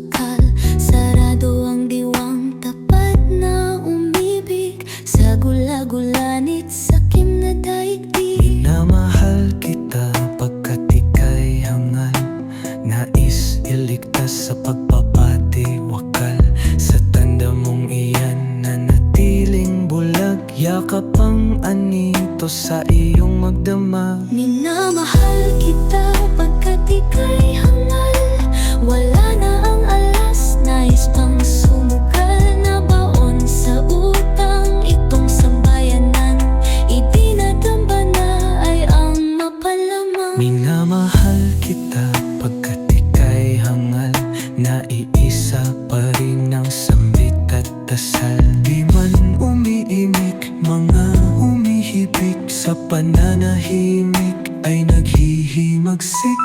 bakal. Sarado ang diwang tapat na umibig sa gula-gulanit sakim na daigdig. Minamahal kita pagkat ika'y hangal, nais iligtas sa pagpapati wakal. Sa tanda mong iyan nanatiling bulag, yakap ang anito sa iyong magdamag. Minamahal kita pagkat ika'y hangal, wala na ang alas, nais pang sumukal na baon sa utang. Itong sambayanan, itinatamba na ay ang mapalamang. Minamahal kita pagkat ika'y hangal, naiisa pa rin ang sambit at dasal. Di man umiimik, mga humihibik sa pananahimik ay naghihimagsik.